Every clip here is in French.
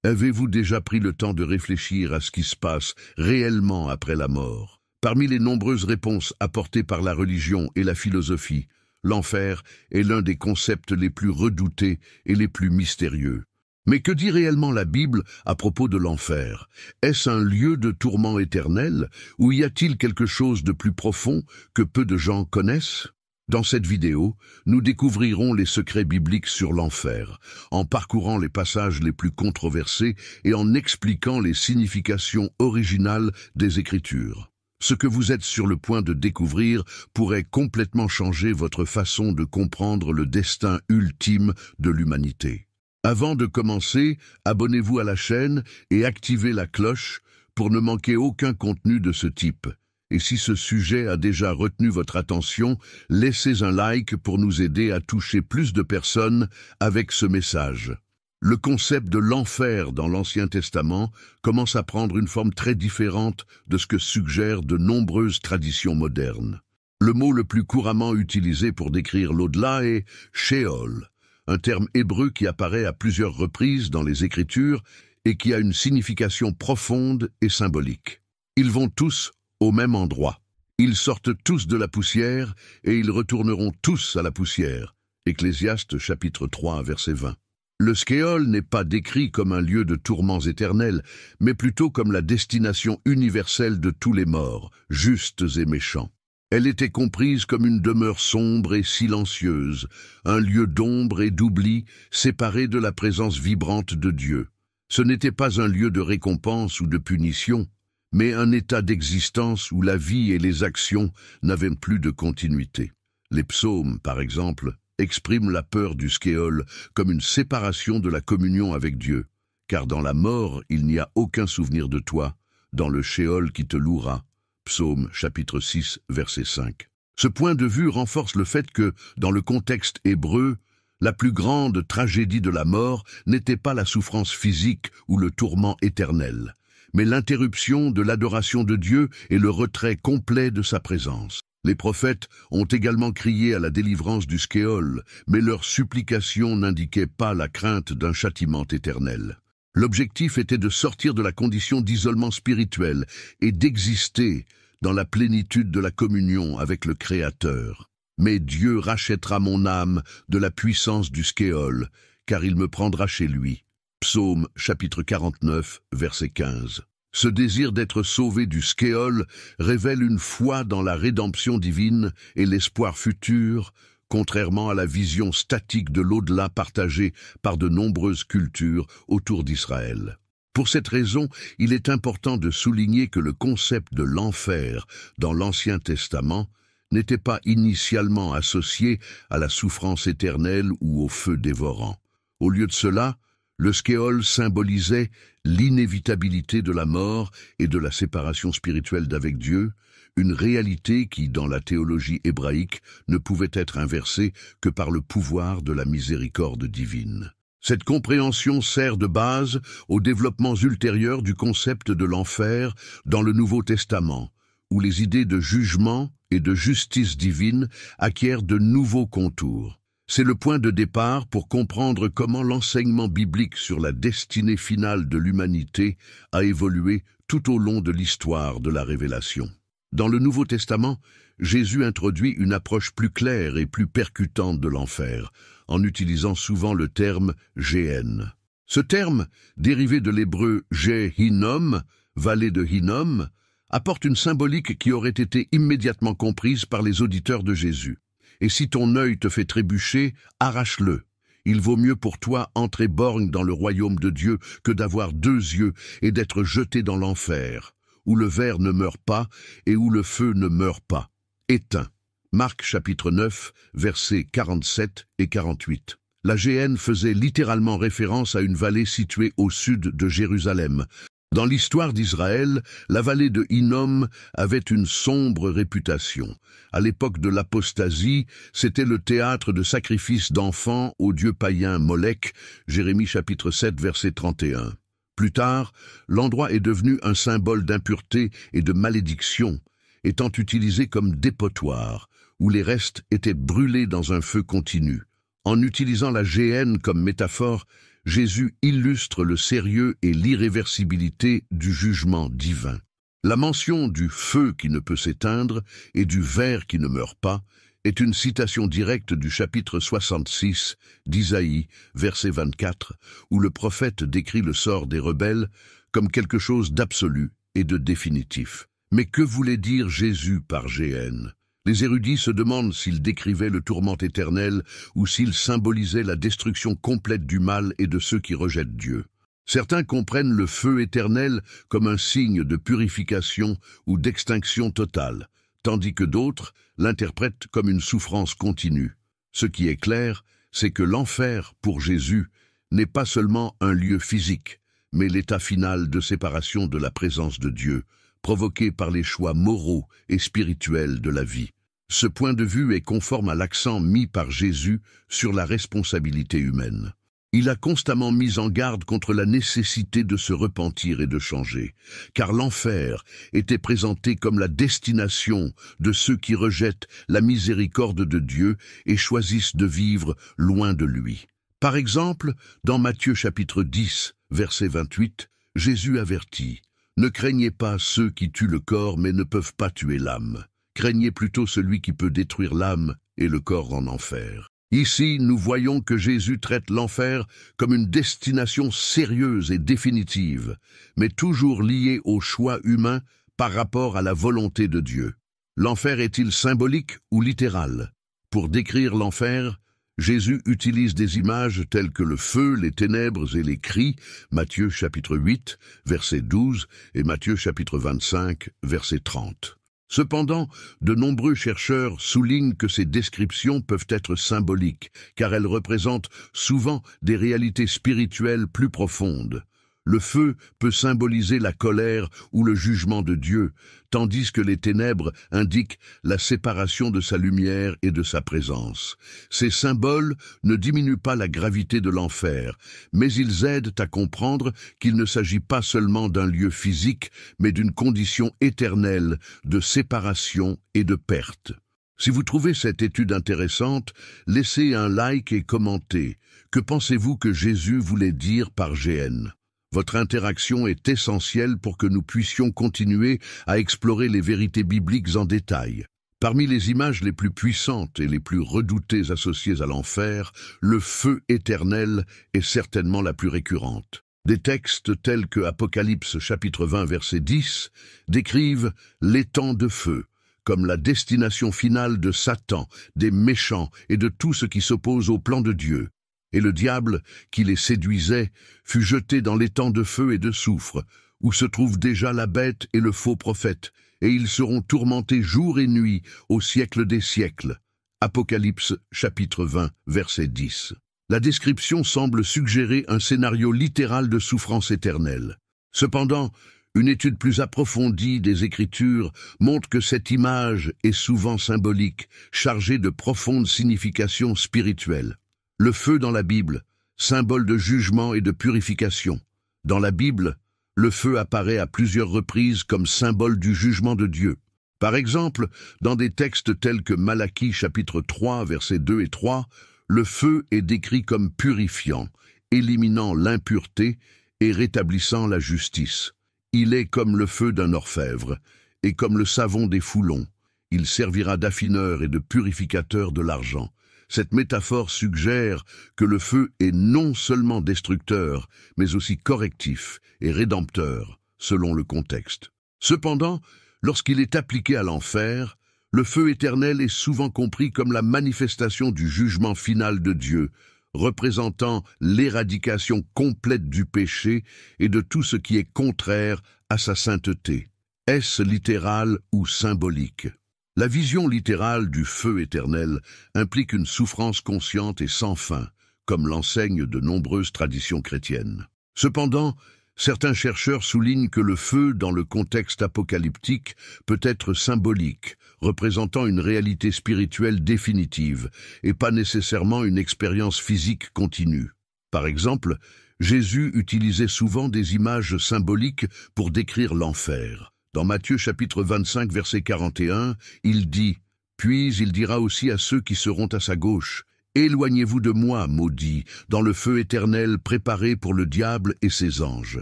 Avez-vous déjà pris le temps de réfléchir à ce qui se passe réellement après la mort? Parmi les nombreuses réponses apportées par la religion et la philosophie, l'enfer est l'un des concepts les plus redoutés et les plus mystérieux. Mais que dit réellement la Bible à propos de l'enfer? Est-ce un lieu de tourment éternel, ou y a-t-il quelque chose de plus profond que peu de gens connaissent? Dans cette vidéo, nous découvrirons les secrets bibliques sur l'enfer, en parcourant les passages les plus controversés et en expliquant les significations originales des Écritures. Ce que vous êtes sur le point de découvrir pourrait complètement changer votre façon de comprendre le destin ultime de l'humanité. Avant de commencer, abonnez-vous à la chaîne et activez la cloche pour ne manquer aucun contenu de ce type. Et si ce sujet a déjà retenu votre attention, laissez un like pour nous aider à toucher plus de personnes avec ce message. Le concept de l'enfer dans l'Ancien Testament commence à prendre une forme très différente de ce que suggèrent de nombreuses traditions modernes. Le mot le plus couramment utilisé pour décrire l'au-delà est « Sheol », un terme hébreu qui apparaît à plusieurs reprises dans les Écritures et qui a une signification profonde et symbolique. Ils vont tous au même endroit. Ils sortent tous de la poussière et ils retourneront tous à la poussière. Ecclésiaste chapitre 3, verset 20. Le Skéol n'est pas décrit comme un lieu de tourments éternels, mais plutôt comme la destination universelle de tous les morts, justes et méchants. Elle était comprise comme une demeure sombre et silencieuse, un lieu d'ombre et d'oubli, séparé de la présence vibrante de Dieu. Ce n'était pas un lieu de récompense ou de punition, mais un état d'existence où la vie et les actions n'avaient plus de continuité. Les psaumes, par exemple, expriment la peur du Skéol comme une séparation de la communion avec Dieu, car dans la mort il n'y a aucun souvenir de toi, dans le Shéol qui te louera. Psaume chapitre 6, verset 5. Ce point de vue renforce le fait que, dans le contexte hébreu, la plus grande tragédie de la mort n'était pas la souffrance physique ou le tourment éternel, mais l'interruption de l'adoration de Dieu et le retrait complet de sa présence. Les prophètes ont également crié à la délivrance du Skéol, mais leurs supplications n'indiquaient pas la crainte d'un châtiment éternel. L'objectif était de sortir de la condition d'isolement spirituel et d'exister dans la plénitude de la communion avec le Créateur. Mais Dieu rachètera mon âme de la puissance du Skéol, car il me prendra chez lui. Psaume chapitre 49, verset 15. Ce désir d'être sauvé du Skéol révèle une foi dans la rédemption divine et l'espoir futur, contrairement à la vision statique de l'au-delà partagée par de nombreuses cultures autour d'Israël. Pour cette raison, il est important de souligner que le concept de l'enfer dans l'Ancien Testament n'était pas initialement associé à la souffrance éternelle ou au feu dévorant. Au lieu de cela, le Skéol symbolisait l'inévitabilité de la mort et de la séparation spirituelle d'avec Dieu, une réalité qui, dans la théologie hébraïque, ne pouvait être inversée que par le pouvoir de la miséricorde divine. Cette compréhension sert de base aux développements ultérieurs du concept de l'enfer dans le Nouveau Testament, où les idées de jugement et de justice divine acquièrent de nouveaux contours. C'est le point de départ pour comprendre comment l'enseignement biblique sur la destinée finale de l'humanité a évolué tout au long de l'histoire de la révélation. Dans le Nouveau Testament, Jésus introduit une approche plus claire et plus percutante de l'enfer, en utilisant souvent le terme « Géhenne ». Ce terme, dérivé de l'hébreu « Gé-Hinnom », vallée de Hinnom, apporte une symbolique qui aurait été immédiatement comprise par les auditeurs de Jésus. Et si ton œil te fait trébucher, arrache-le. Il vaut mieux pour toi entrer borgne dans le royaume de Dieu que d'avoir 2 yeux et d'être jeté dans l'enfer, où le ver ne meurt pas et où le feu ne meurt pas. Éteint. Marc chapitre 9, versets 47 et 48. La Géhenne faisait littéralement référence à une vallée située au sud de Jérusalem. Dans l'histoire d'Israël, la vallée de Hinnom avait une sombre réputation. À l'époque de l'apostasie, c'était le théâtre de sacrifices d'enfants au dieu païen Molech, Jérémie chapitre 7, verset 31. Plus tard, l'endroit est devenu un symbole d'impureté et de malédiction, étant utilisé comme dépotoir, où les restes étaient brûlés dans un feu continu. En utilisant la géhenne comme métaphore, Jésus illustre le sérieux et l'irréversibilité du jugement divin. La mention du feu qui ne peut s'éteindre et du ver qui ne meurt pas est une citation directe du chapitre 66 d'Isaïe, verset 24, où le prophète décrit le sort des rebelles comme quelque chose d'absolu et de définitif. Mais que voulait dire Jésus par GN? Les érudits se demandent s'il décrivait le tourment éternel ou s'il symbolisait la destruction complète du mal et de ceux qui rejettent Dieu. Certains comprennent le feu éternel comme un signe de purification ou d'extinction totale, tandis que d'autres l'interprètent comme une souffrance continue. Ce qui est clair, c'est que l'enfer, pour Jésus, n'est pas seulement un lieu physique, mais l'état final de séparation de la présence de Dieu, provoqué par les choix moraux et spirituels de la vie. Ce point de vue est conforme à l'accent mis par Jésus sur la responsabilité humaine. Il a constamment mis en garde contre la nécessité de se repentir et de changer, car l'enfer était présenté comme la destination de ceux qui rejettent la miséricorde de Dieu et choisissent de vivre loin de lui. Par exemple, dans Matthieu chapitre 10, verset 28, Jésus avertit « Ne craignez pas ceux qui tuent le corps mais ne peuvent pas tuer l'âme. Craignez plutôt celui qui peut détruire l'âme et le corps en enfer. » Ici, nous voyons que Jésus traite l'enfer comme une destination sérieuse et définitive, mais toujours liée au choix humain par rapport à la volonté de Dieu. L'enfer est-il symbolique ou littéral? Pour décrire l'enfer, Jésus utilise des images telles que le feu, les ténèbres et les cris, Matthieu chapitre 8, verset 12, et Matthieu chapitre 25, verset 30. Cependant, de nombreux chercheurs soulignent que ces descriptions peuvent être symboliques, car elles représentent souvent des réalités spirituelles plus profondes. Le feu peut symboliser la colère ou le jugement de Dieu, tandis que les ténèbres indiquent la séparation de sa lumière et de sa présence. Ces symboles ne diminuent pas la gravité de l'enfer, mais ils aident à comprendre qu'il ne s'agit pas seulement d'un lieu physique, mais d'une condition éternelle de séparation et de perte. Si vous trouvez cette étude intéressante, laissez un like et commentez. Que pensez-vous que Jésus voulait dire par GN? Votre interaction est essentielle pour que nous puissions continuer à explorer les vérités bibliques en détail. Parmi les images les plus puissantes et les plus redoutées associées à l'enfer, le feu éternel est certainement la plus récurrente. Des textes tels que Apocalypse chapitre 20 verset 10 décrivent l'étang de feu comme la destination finale de Satan, des méchants et de tout ce qui s'oppose au plan de Dieu. Et le diable, qui les séduisait, fut jeté dans l'étang de feu et de soufre, où se trouvent déjà la bête et le faux prophète, et ils seront tourmentés jour et nuit au siècle des siècles. Apocalypse chapitre 20, verset 10. La description semble suggérer un scénario littéral de souffrance éternelle. Cependant, une étude plus approfondie des Écritures montre que cette image est souvent symbolique, chargée de profondes significations spirituelles. Le feu dans la Bible, symbole de jugement et de purification. Dans la Bible, le feu apparaît à plusieurs reprises comme symbole du jugement de Dieu. Par exemple, dans des textes tels que Malachie chapitre 3, versets 2 et 3, le feu est décrit comme purifiant, éliminant l'impureté et rétablissant la justice. Il est comme le feu d'un orfèvre, et comme le savon des foulons. Il servira d'affineur et de purificateur de l'argent. Cette métaphore suggère que le feu est non seulement destructeur, mais aussi correctif et rédempteur, selon le contexte. Cependant, lorsqu'il est appliqué à l'enfer, le feu éternel est souvent compris comme la manifestation du jugement final de Dieu, représentant l'éradication complète du péché et de tout ce qui est contraire à sa sainteté. Est-ce littéral ou symbolique? La vision littérale du feu éternel implique une souffrance consciente et sans fin, comme l'enseignent de nombreuses traditions chrétiennes. Cependant, certains chercheurs soulignent que le feu, dans le contexte apocalyptique, peut être symbolique, représentant une réalité spirituelle définitive, et pas nécessairement une expérience physique continue. Par exemple, Jésus utilisait souvent des images symboliques pour décrire l'enfer. Dans Matthieu chapitre 25, verset 41, il dit « Puis il dira aussi à ceux qui seront à sa gauche, Éloignez-vous de moi, maudits, dans le feu éternel préparé pour le diable et ses anges.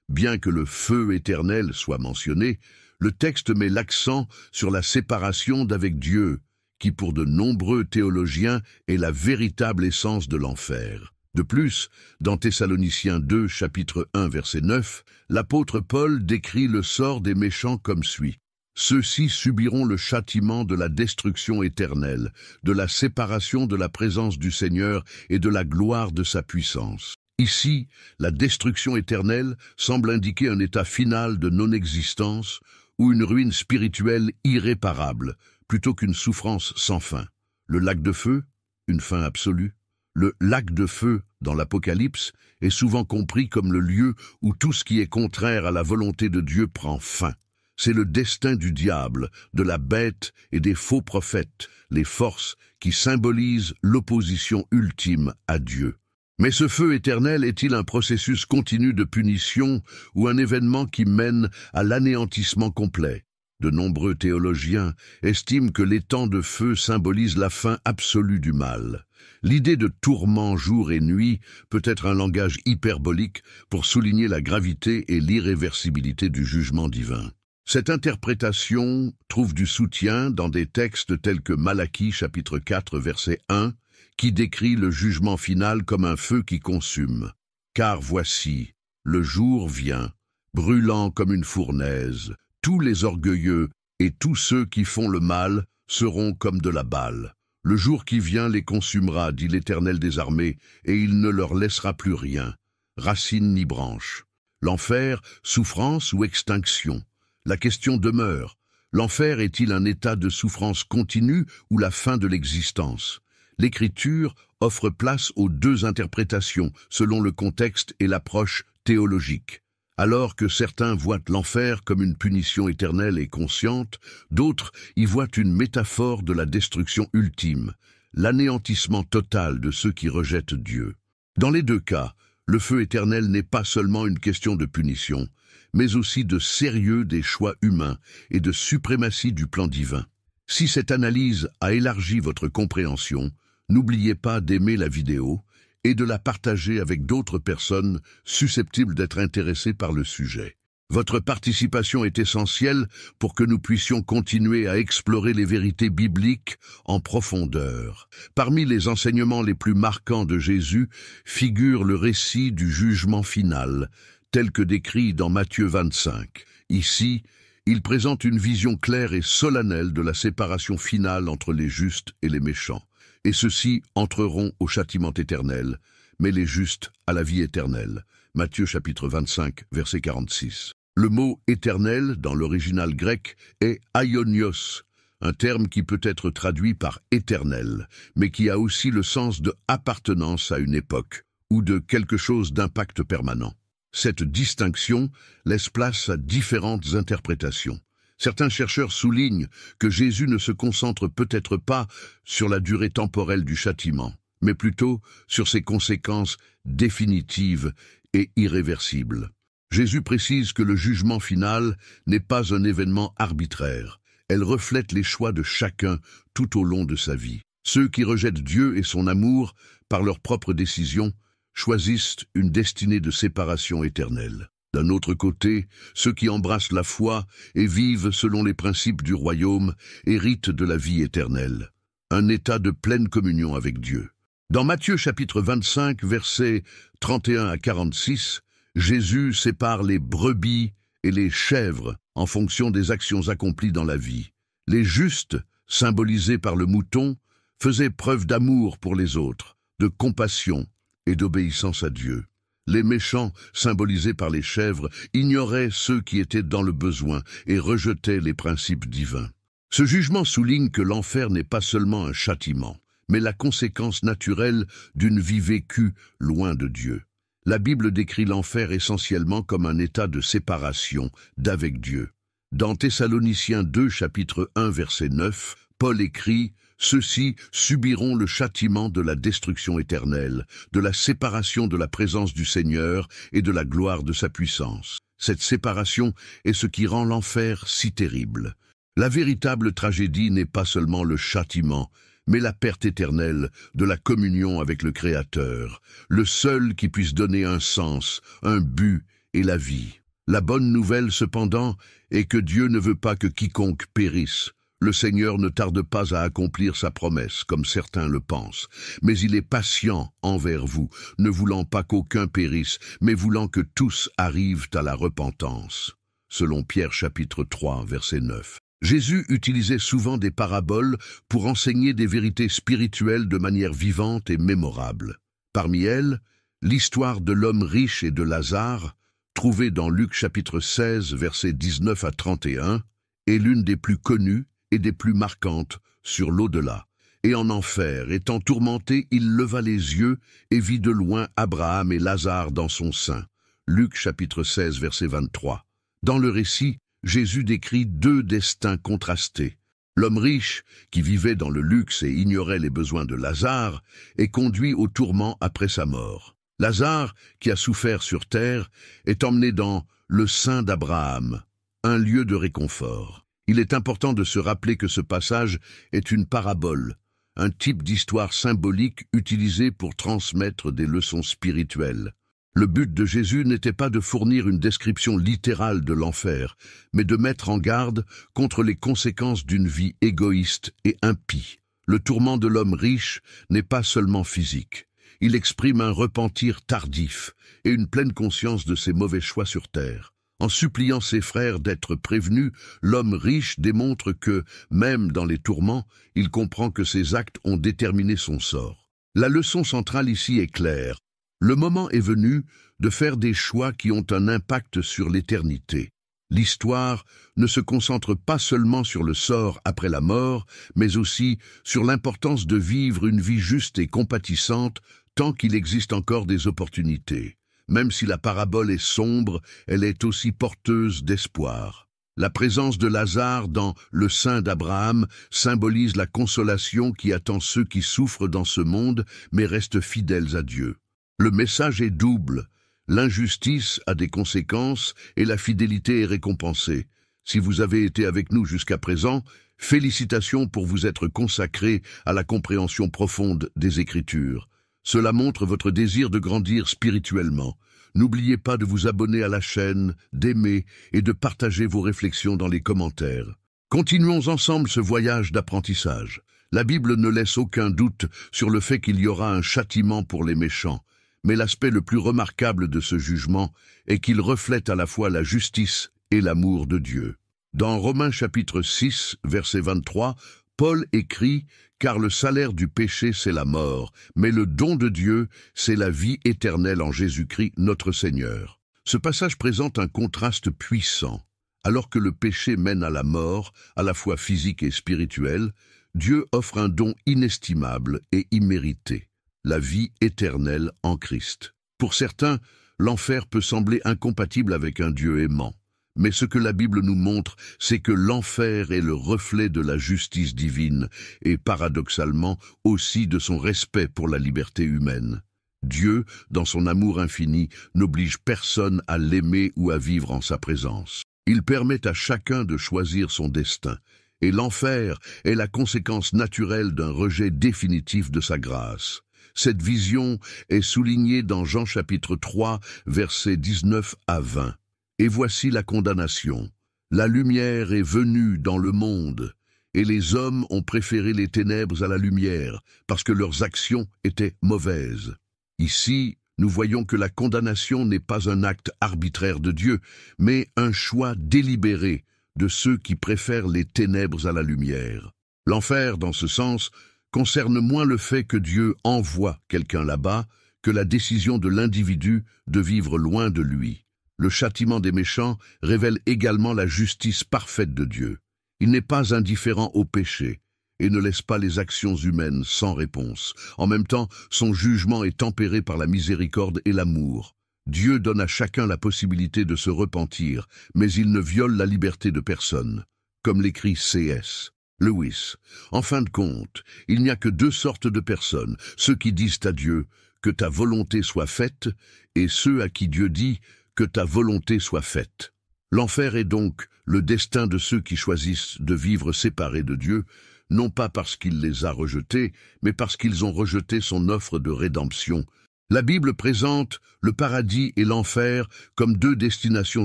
Bien que le feu éternel soit mentionné, le texte met l'accent sur la séparation d'avec Dieu, qui pour de nombreux théologiens est la véritable essence de l'enfer. De plus, dans Thessaloniciens 2, chapitre 1, verset 9, l'apôtre Paul décrit le sort des méchants comme suit. Ceux-ci subiront le châtiment de la destruction éternelle, de la séparation de la présence du Seigneur et de la gloire de sa puissance. Ici, la destruction éternelle semble indiquer un état final de non-existence ou une ruine spirituelle irréparable, plutôt qu'une souffrance sans fin. Le lac de feu, une fin absolue. Le lac de feu, dans l'Apocalypse, est souvent compris comme le lieu où tout ce qui est contraire à la volonté de Dieu prend fin. C'est le destin du diable, de la bête et des faux prophètes, les forces qui symbolisent l'opposition ultime à Dieu. Mais ce feu éternel est-il un processus continu de punition ou un événement qui mène à l'anéantissement complet? De nombreux théologiens estiment que les temps de feu symbolisent la fin absolue du mal. L'idée de tourment jour et nuit peut être un langage hyperbolique pour souligner la gravité et l'irréversibilité du jugement divin. Cette interprétation trouve du soutien dans des textes tels que Malachie chapitre 4 verset 1, qui décrit le jugement final comme un feu qui consume. Car voici, le jour vient, brûlant comme une fournaise. Tous les orgueilleux et tous ceux qui font le mal seront comme de la balle. Le jour qui vient les consumera, dit l'Éternel des armées, et il ne leur laissera plus rien, racine ni branche. L'enfer, souffrance ou extinction? La question demeure. L'enfer est-il un état de souffrance continue ou la fin de l'existence? L'Écriture offre place aux deux interprétations, selon le contexte et l'approche théologique. Alors que certains voient l'enfer comme une punition éternelle et consciente, d'autres y voient une métaphore de la destruction ultime, l'anéantissement total de ceux qui rejettent Dieu. Dans les deux cas, le feu éternel n'est pas seulement une question de punition, mais aussi de sérieux des choix humains et de suprématie du plan divin. Si cette analyse a élargi votre compréhension, n'oubliez pas d'aimer la vidéo et de la partager avec d'autres personnes susceptibles d'être intéressées par le sujet. Votre participation est essentielle pour que nous puissions continuer à explorer les vérités bibliques en profondeur. Parmi les enseignements les plus marquants de Jésus figure le récit du jugement final, tel que décrit dans Matthieu 25. Ici, il présente une vision claire et solennelle de la séparation finale entre les justes et les méchants. Et ceux-ci entreront au châtiment éternel, mais les justes à la vie éternelle. Matthieu chapitre 25, verset 46. Le mot « éternel » dans l'original grec est « aionios », un terme qui peut être traduit par « éternel », mais qui a aussi le sens de « appartenance à une époque » ou de quelque chose d'impact permanent. Cette distinction laisse place à différentes interprétations. Certains chercheurs soulignent que Jésus ne se concentre peut-être pas sur la durée temporelle du châtiment, mais plutôt sur ses conséquences définitives et irréversibles. Jésus précise que le jugement final n'est pas un événement arbitraire. Elle reflète les choix de chacun tout au long de sa vie. Ceux qui rejettent Dieu et son amour par leurs propres décisions choisissent une destinée de séparation éternelle. D'un autre côté, ceux qui embrassent la foi et vivent selon les principes du royaume héritent de la vie éternelle, un état de pleine communion avec Dieu. Dans Matthieu chapitre 25, versets 31 à 46, Jésus sépare les brebis et les chèvres en fonction des actions accomplies dans la vie. Les justes, symbolisés par le mouton, faisaient preuve d'amour pour les autres, de compassion et d'obéissance à Dieu. Les méchants, symbolisés par les chèvres, ignoraient ceux qui étaient dans le besoin et rejetaient les principes divins. Ce jugement souligne que l'enfer n'est pas seulement un châtiment, mais la conséquence naturelle d'une vie vécue loin de Dieu. La Bible décrit l'enfer essentiellement comme un état de séparation d'avec Dieu. Dans Thessaloniciens 2, chapitre 1, verset 9, Paul écrit « Ceux-ci subiront le châtiment de la destruction éternelle, de la séparation de la présence du Seigneur et de la gloire de sa puissance. » Cette séparation est ce qui rend l'enfer si terrible. La véritable tragédie n'est pas seulement le châtiment, mais la perte éternelle de la communion avec le Créateur, le seul qui puisse donner un sens, un but et la vie. La bonne nouvelle, cependant, est que Dieu ne veut pas que quiconque périsse. Le Seigneur ne tarde pas à accomplir sa promesse, comme certains le pensent, mais il est patient envers vous, ne voulant pas qu'aucun périsse, mais voulant que tous arrivent à la repentance. Selon Pierre chapitre 3, verset 9. Jésus utilisait souvent des paraboles pour enseigner des vérités spirituelles de manière vivante et mémorable. Parmi elles, l'histoire de l'homme riche et de Lazare, trouvée dans Luc chapitre 16, versets 19 à 31, est l'une des plus connues et des plus marquantes sur l'au-delà. Et en enfer, étant tourmenté, il leva les yeux et vit de loin Abraham et Lazare dans son sein. Luc chapitre 16, verset 23. Dans le récit, Jésus décrit deux destins contrastés. L'homme riche, qui vivait dans le luxe et ignorait les besoins de Lazare, est conduit au tourment après sa mort. Lazare, qui a souffert sur terre, est emmené dans le sein d'Abraham, un lieu de réconfort. Il est important de se rappeler que ce passage est une parabole, un type d'histoire symbolique utilisé pour transmettre des leçons spirituelles. Le but de Jésus n'était pas de fournir une description littérale de l'enfer, mais de mettre en garde contre les conséquences d'une vie égoïste et impie. Le tourment de l'homme riche n'est pas seulement physique. Il exprime un repentir tardif et une pleine conscience de ses mauvais choix sur terre. En suppliant ses frères d'être prévenus, l'homme riche démontre que, même dans les tourments, il comprend que ses actes ont déterminé son sort. La leçon centrale ici est claire. Le moment est venu de faire des choix qui ont un impact sur l'éternité. L'histoire ne se concentre pas seulement sur le sort après la mort, mais aussi sur l'importance de vivre une vie juste et compatissante tant qu'il existe encore des opportunités. Même si la parabole est sombre, elle est aussi porteuse d'espoir. La présence de Lazare dans le sein d'Abraham symbolise la consolation qui attend ceux qui souffrent dans ce monde mais restent fidèles à Dieu. Le message est double. L'injustice a des conséquences et la fidélité est récompensée. Si vous avez été avec nous jusqu'à présent, félicitations pour vous être consacrés à la compréhension profonde des Écritures. Cela montre votre désir de grandir spirituellement. N'oubliez pas de vous abonner à la chaîne, d'aimer et de partager vos réflexions dans les commentaires. Continuons ensemble ce voyage d'apprentissage. La Bible ne laisse aucun doute sur le fait qu'il y aura un châtiment pour les méchants. Mais l'aspect le plus remarquable de ce jugement est qu'il reflète à la fois la justice et l'amour de Dieu. Dans Romains chapitre 6, verset 23, Paul écrit « Car le salaire du péché, c'est la mort, mais le don de Dieu, c'est la vie éternelle en Jésus-Christ, notre Seigneur. » Ce passage présente un contraste puissant. Alors que le péché mène à la mort, à la fois physique et spirituelle, Dieu offre un don inestimable et immérité, la vie éternelle en Christ. Pour certains, l'enfer peut sembler incompatible avec un Dieu aimant. Mais ce que la Bible nous montre, c'est que l'enfer est le reflet de la justice divine et, paradoxalement, aussi de son respect pour la liberté humaine. Dieu, dans son amour infini, n'oblige personne à l'aimer ou à vivre en sa présence. Il permet à chacun de choisir son destin, et l'enfer est la conséquence naturelle d'un rejet définitif de sa grâce. Cette vision est soulignée dans Jean chapitre 3, versets 19 à 20. Et voici la condamnation. La lumière est venue dans le monde, et les hommes ont préféré les ténèbres à la lumière, parce que leurs actions étaient mauvaises. Ici, nous voyons que la condamnation n'est pas un acte arbitraire de Dieu, mais un choix délibéré de ceux qui préfèrent les ténèbres à la lumière. L'enfer, dans ce sens, concerne moins le fait que Dieu envoie quelqu'un là-bas que la décision de l'individu de vivre loin de lui. Le châtiment des méchants révèle également la justice parfaite de Dieu. Il n'est pas indifférent au péché et ne laisse pas les actions humaines sans réponse. En même temps, son jugement est tempéré par la miséricorde et l'amour. Dieu donne à chacun la possibilité de se repentir, mais il ne viole la liberté de personne, comme l'écrit C.S. Lewis. En fin de compte, il n'y a que deux sortes de personnes, ceux qui disent à Dieu « que ta volonté soit faite » et ceux à qui Dieu dit « que ta volonté soit faite ». L'enfer est donc le destin de ceux qui choisissent de vivre séparés de Dieu, non pas parce qu'il les a rejetés, mais parce qu'ils ont rejeté son offre de rédemption. La Bible présente le paradis et l'enfer comme deux destinations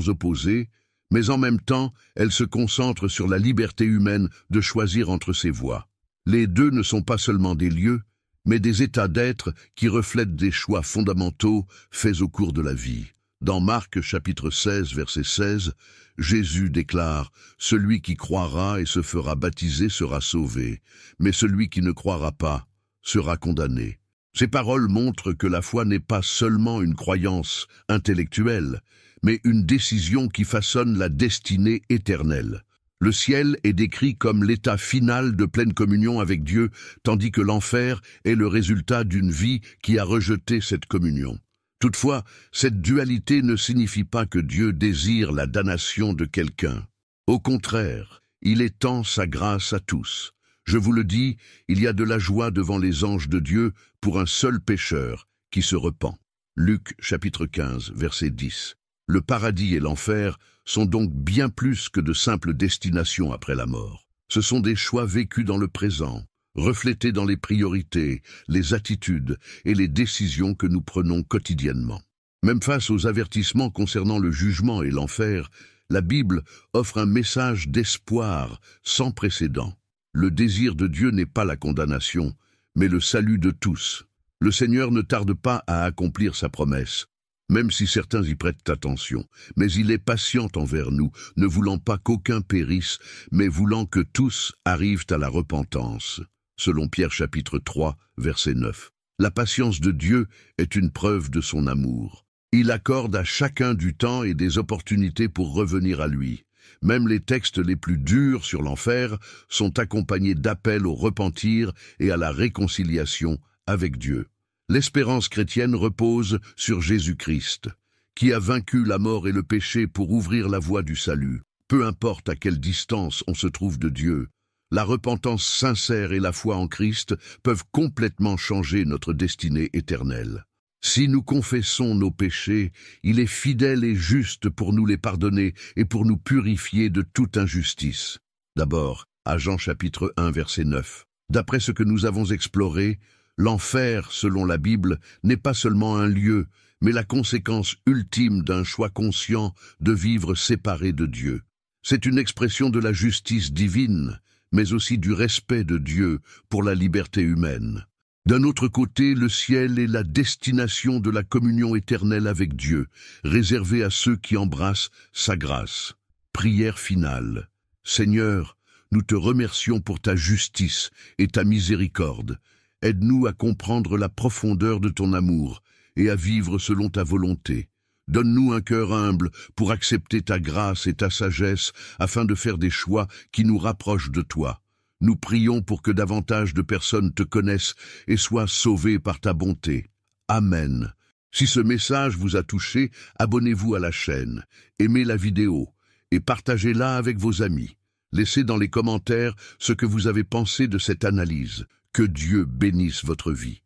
opposées, mais en même temps, elle se concentre sur la liberté humaine de choisir entre ces voies. Les deux ne sont pas seulement des lieux, mais des états d'être qui reflètent des choix fondamentaux faits au cours de la vie. Dans Marc chapitre 16, verset 16, Jésus déclare « Celui qui croira et se fera baptiser sera sauvé, mais celui qui ne croira pas sera condamné. » Ces paroles montrent que la foi n'est pas seulement une croyance intellectuelle, mais une décision qui façonne la destinée éternelle. Le ciel est décrit comme l'état final de pleine communion avec Dieu, tandis que l'enfer est le résultat d'une vie qui a rejeté cette communion. Toutefois, cette dualité ne signifie pas que Dieu désire la damnation de quelqu'un. Au contraire, il étend sa grâce à tous. Je vous le dis, il y a de la joie devant les anges de Dieu pour un seul pécheur qui se repent. Luc chapitre 15, verset 10. Le paradis et l'enfer sont donc bien plus que de simples destinations après la mort. Ce sont des choix vécus dans le présent, reflétés dans les priorités, les attitudes et les décisions que nous prenons quotidiennement. Même face aux avertissements concernant le jugement et l'enfer, la Bible offre un message d'espoir sans précédent. Le désir de Dieu n'est pas la condamnation, mais le salut de tous. Le Seigneur ne tarde pas à accomplir sa promesse, même si certains y prêtent attention, mais il est patient envers nous, ne voulant pas qu'aucun périsse, mais voulant que tous arrivent à la repentance. Selon Pierre chapitre 3, verset 9. La patience de Dieu est une preuve de son amour. Il accorde à chacun du temps et des opportunités pour revenir à lui. Même les textes les plus durs sur l'enfer sont accompagnés d'appels au repentir et à la réconciliation avec Dieu. L'espérance chrétienne repose sur Jésus-Christ, qui a vaincu la mort et le péché pour ouvrir la voie du salut. Peu importe à quelle distance on se trouve de Dieu, la repentance sincère et la foi en Christ peuvent complètement changer notre destinée éternelle. Si nous confessons nos péchés, il est fidèle et juste pour nous les pardonner et pour nous purifier de toute injustice. D'abord, à Jean chapitre 1, verset 9. D'après ce que nous avons exploré, l'enfer, selon la Bible, n'est pas seulement un lieu, mais la conséquence ultime d'un choix conscient de vivre séparé de Dieu. C'est une expression de la justice divine, mais aussi du respect de Dieu pour la liberté humaine. D'un autre côté, le ciel est la destination de la communion éternelle avec Dieu, réservée à ceux qui embrassent sa grâce. Prière finale. Seigneur, nous te remercions pour ta justice et ta miséricorde. Aide-nous à comprendre la profondeur de ton amour et à vivre selon ta volonté. Donne-nous un cœur humble pour accepter ta grâce et ta sagesse afin de faire des choix qui nous rapprochent de toi. Nous prions pour que davantage de personnes te connaissent et soient sauvées par ta bonté. Amen. Si ce message vous a touché, abonnez-vous à la chaîne, aimez la vidéo et partagez-la avec vos amis. Laissez dans les commentaires ce que vous avez pensé de cette analyse. Que Dieu bénisse votre vie.